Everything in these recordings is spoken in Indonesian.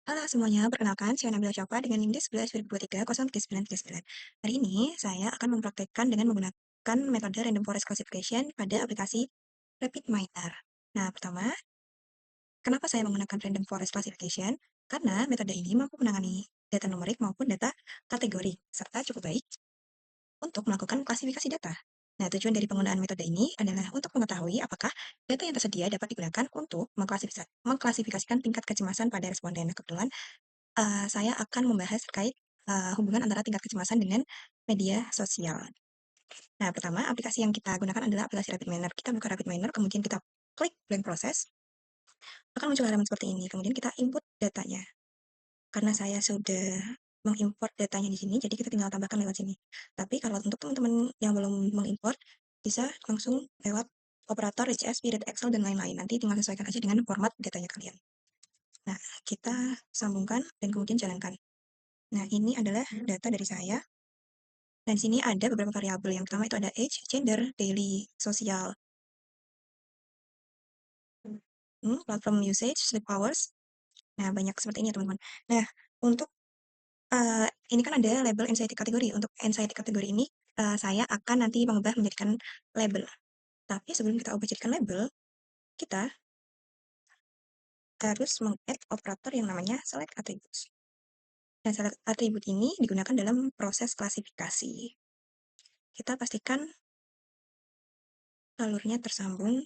Halo semuanya, perkenalkan saya Nabila Syafaa dengan NIM D11 2023 Hari ini saya akan mempraktekkan dengan menggunakan metode Random Forest Classification pada aplikasi RapidMiner. Nah, pertama, kenapa saya menggunakan Random Forest Classification? Karena metode ini mampu menangani data numerik maupun data kategori, serta cukup baik untuk melakukan klasifikasi data. Nah, tujuan dari penggunaan metode ini adalah untuk mengetahui apakah data yang tersedia dapat digunakan untuk mengklasifikasikan tingkat kecemasan pada responden. Nah, kebetulan saya akan membahas terkait hubungan antara tingkat kecemasan dengan media sosial. Nah, pertama, aplikasi yang kita gunakan adalah aplikasi RapidMiner. Kita buka RapidMiner, kemudian kita klik blank process, akan muncul halaman seperti ini. Kemudian kita input datanya. Karena saya sudah mengimport datanya di sini, jadi kita tinggal tambahkan lewat sini. Tapi kalau untuk teman-teman yang belum mengimport, bisa langsung lewat operator, HSP, read Excel, dan lain-lain. Nanti tinggal sesuaikan aja dengan format datanya kalian. Nah, kita sambungkan dan kemudian jalankan. Nah, ini adalah data dari saya. Dan di sini ada beberapa variabel. Yang pertama itu ada age, gender, daily, sosial, platform usage, sleep hours. Nah, banyak seperti ini ya teman-teman. Nah, untuk ini kan ada label anxiety kategori. Untuk anxiety kategori ini, saya akan nanti mengubah menjadikan label. Tapi sebelum kita ubah jadikan label, kita harus meng-add operator yang namanya select attributes. Nah, select attribute ini digunakan dalam proses klasifikasi. Kita pastikan alurnya tersambung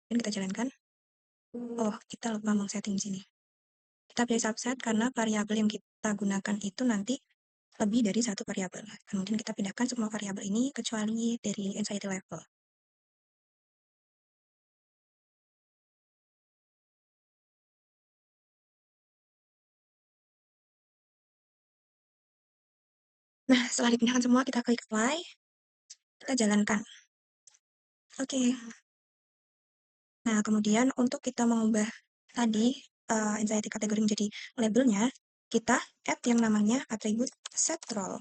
dan kita jalankan. Oh, kita lupa setting di sini. Kita pilih subset karena variabel yang kita gunakan itu nanti lebih dari satu variabel. Kemudian kita pindahkan semua variabel ini kecuali dari anxiety level. Nah, setelah dipindahkan semua, kita klik apply, kita jalankan. Oke. Nah, kemudian untuk kita mengubah tadi anxiety kategori menjadi labelnya, kita add yang namanya atribut set role.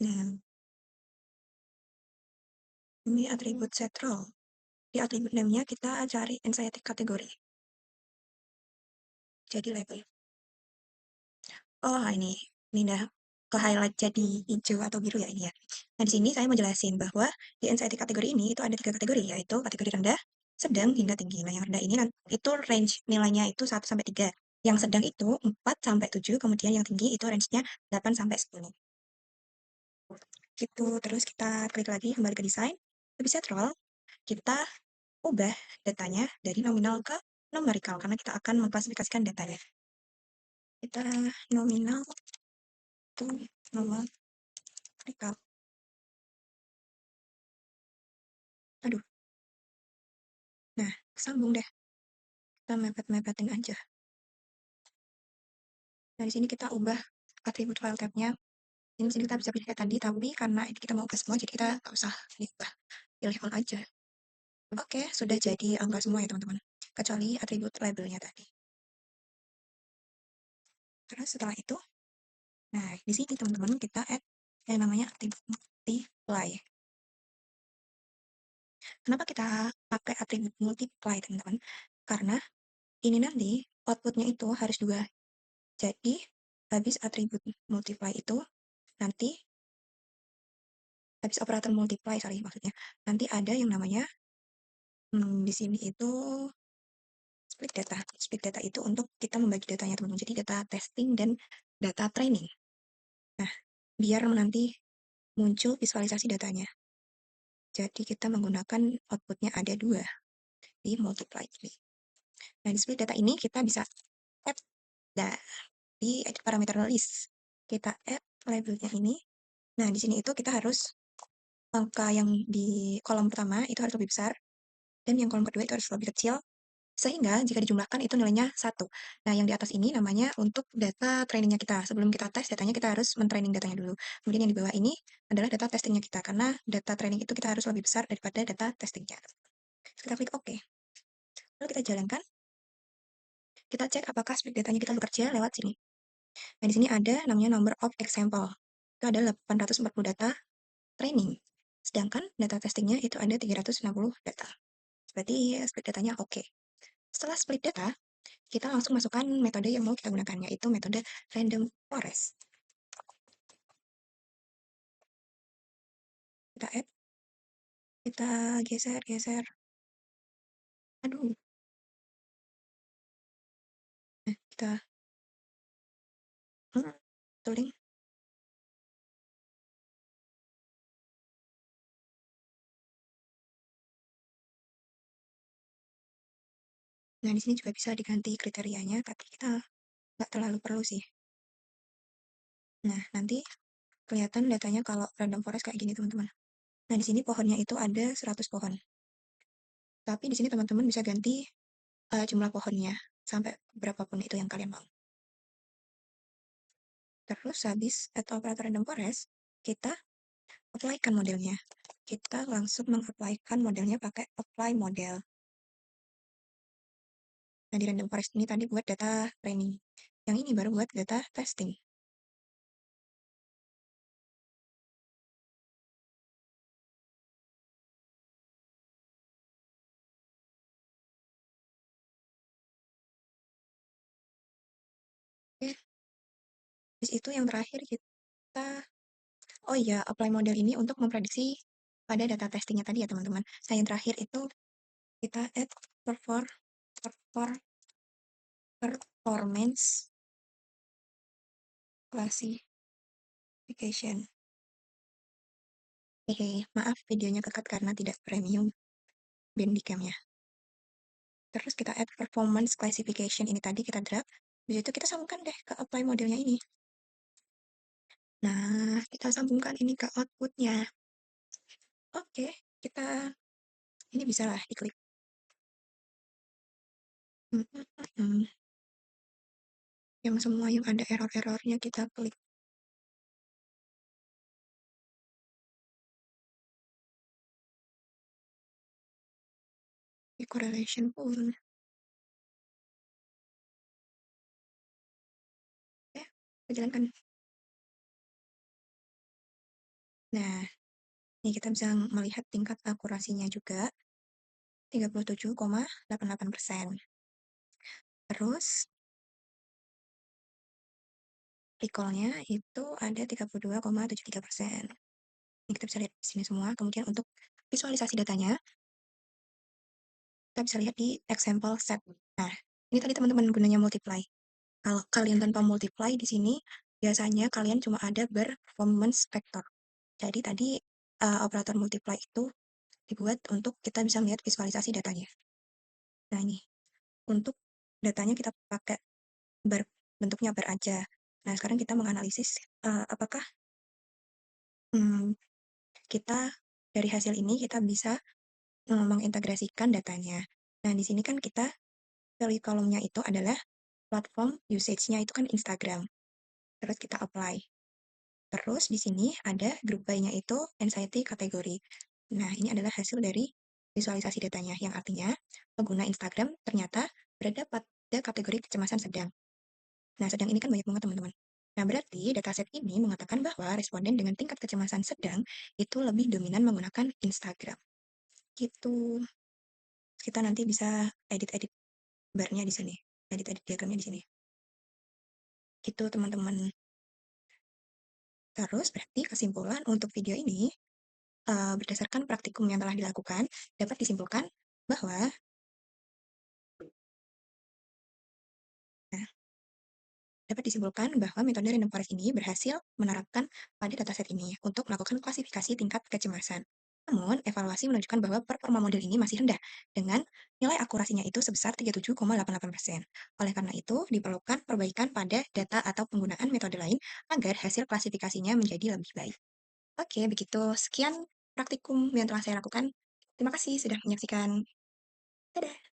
Nah, ini atribut set role. Di atribut name-nya kita cari anxiety kategori. Jadi label. Oh, ini udah ke-highlight jadi hijau atau biru ya ini ya. Nah, di sini saya mau jelasin bahwa di anxiety kategori ini itu ada 3 kategori, yaitu kategori rendah, sedang, hingga tinggi. Nah, yang rendah ini itu range nilainya itu 1 sampai 3. Yang sedang itu 4 sampai 7, kemudian yang tinggi itu range-nya 8 sampai 10. Gitu, terus kita klik lagi kembali ke desain. Lebih setral, kita ubah datanya dari nominal ke numerical karena kita akan mengklasifikasikan datanya. Kita nominal to numerical. Aduh. Nah, sambung deh. Kita mepet-mepetin aja. Nah, di sini kita ubah atribut file tab-nya. Ini sini kita bisa pilih kayak tadi, tapi karena ini kita mau ubah semua, jadi kita nggak usah diubah. Pilih all aja. Oke, sudah jadi angka semua ya teman-teman. Kecuali atribut labelnya tadi. Terus setelah itu, nah di sini teman-teman kita add yang namanya atribut multiply. Kenapa kita pakai atribut multiply teman-teman? Karena ini nanti outputnya itu harus 2. Jadi, habis atribut multiply itu, nanti habis operator multiply, sorry maksudnya, nanti ada yang namanya di sini itu split data. Split data itu untuk kita membagi datanya teman-teman. Jadi data testing dan data training. Nah, biar nanti muncul visualisasi datanya. Jadi kita menggunakan outputnya ada 2 di multiply ini. Nah, di split data ini kita bisa add di edit parameter list. Kita add labelnya ini. Nah, di sini itu kita harus angka yang di kolom pertama itu harus lebih besar dan yang kolom kedua itu harus lebih kecil sehingga jika dijumlahkan itu nilainya 1. Nah, yang di atas ini namanya untuk data trainingnya kita. Sebelum kita tes datanya, kita harus men-training datanya dulu. Kemudian yang di bawah ini adalah data testingnya kita, karena data training itu kita harus lebih besar daripada data testingnya. Kita klik OK. Lalu kita jalankan. Kita cek apakah split datanya kita bekerja lewat sini. Nah, di sini ada namanya number of example. Itu ada 840 data training. Sedangkan data testingnya itu ada 360 data. Berarti split datanya oke. Setelah split data, kita langsung masukkan metode yang mau kita gunakan, yaitu metode random forest. Kita add, kita geser. Aduh, kita tooling. Nah, di sini juga bisa diganti kriterianya, tapi kita nggak terlalu perlu sih. Nah, nanti kelihatan datanya kalau random forest kayak gini, teman-teman. Nah, di sini pohonnya itu ada 100 pohon. Tapi di sini teman-teman bisa ganti jumlah pohonnya sampai berapapun itu yang kalian mau. Terus habis atau operator random forest, kita apply-kan modelnya. Kita langsung meng-apply-kan modelnya pakai apply model. Nah, di random forest ini tadi buat data training. Yang ini baru buat data testing. Oke, habis itu yang terakhir kita, oh iya, apply model ini untuk memprediksi pada data testingnya tadi ya teman-teman. Nah, yang terakhir itu kita add performance classification. Maaf videonya kekat karena tidak premium Bandicam-nya. Terus kita add performance classification ini tadi kita drag. Habis itu kita sambungkan deh ke apply modelnya ini. Nah, kita sambungkan ini ke outputnya. Oke, kita ini bisa lah diklik. Yang semua yang ada error-errornya kita klik. Di correlation pun. Oke, kita jalankan. Nah, ini kita bisa melihat tingkat akurasinya juga 37,88%. Terus recall-nya itu ada 32,73%. Ini kita bisa lihat di sini semua. Kemudian untuk visualisasi datanya, kita bisa lihat di example set. Nah, ini tadi teman-teman gunanya multiply. Kalau kalian tanpa multiply di sini, biasanya kalian cuma ada performance vector. Jadi tadi operator multiply itu dibuat untuk kita bisa melihat visualisasi datanya. Nah, ini untuk datanya kita pakai bentuknya bar aja. Nah, sekarang kita menganalisis apakah kita dari hasil ini kita bisa mengintegrasikan datanya. Nah, di sini kan kita pilih kolomnya itu adalah platform usage-nya itu kan Instagram. Terus kita apply. Terus di sini ada group by-nya itu anxiety kategori. Nah, ini adalah hasil dari visualisasi datanya, yang artinya pengguna Instagram ternyata berada pada kategori kecemasan sedang. Nah, sedang ini kan banyak banget teman-teman. Nah, berarti dataset ini mengatakan bahwa responden dengan tingkat kecemasan sedang itu lebih dominan menggunakan Instagram. Gitu. Kita nanti bisa edit-edit barnya di sini, edit-edit diagramnya di sini. Gitu, teman-teman. Terus, berarti kesimpulan untuk video ini, berdasarkan praktikum yang telah dilakukan, dapat disimpulkan bahwa nah, dapat disimpulkan bahwa metode random forest ini berhasil menerapkan pada dataset ini untuk melakukan klasifikasi tingkat kecemasan. Namun, evaluasi menunjukkan bahwa performa model ini masih rendah, dengan nilai akurasinya itu sebesar 37,88%. Oleh karena itu, diperlukan perbaikan pada data atau penggunaan metode lain agar hasil klasifikasinya menjadi lebih baik. Oke, begitu. Sekian praktikum yang telah saya lakukan. Terima kasih sudah menyaksikan. Dadah!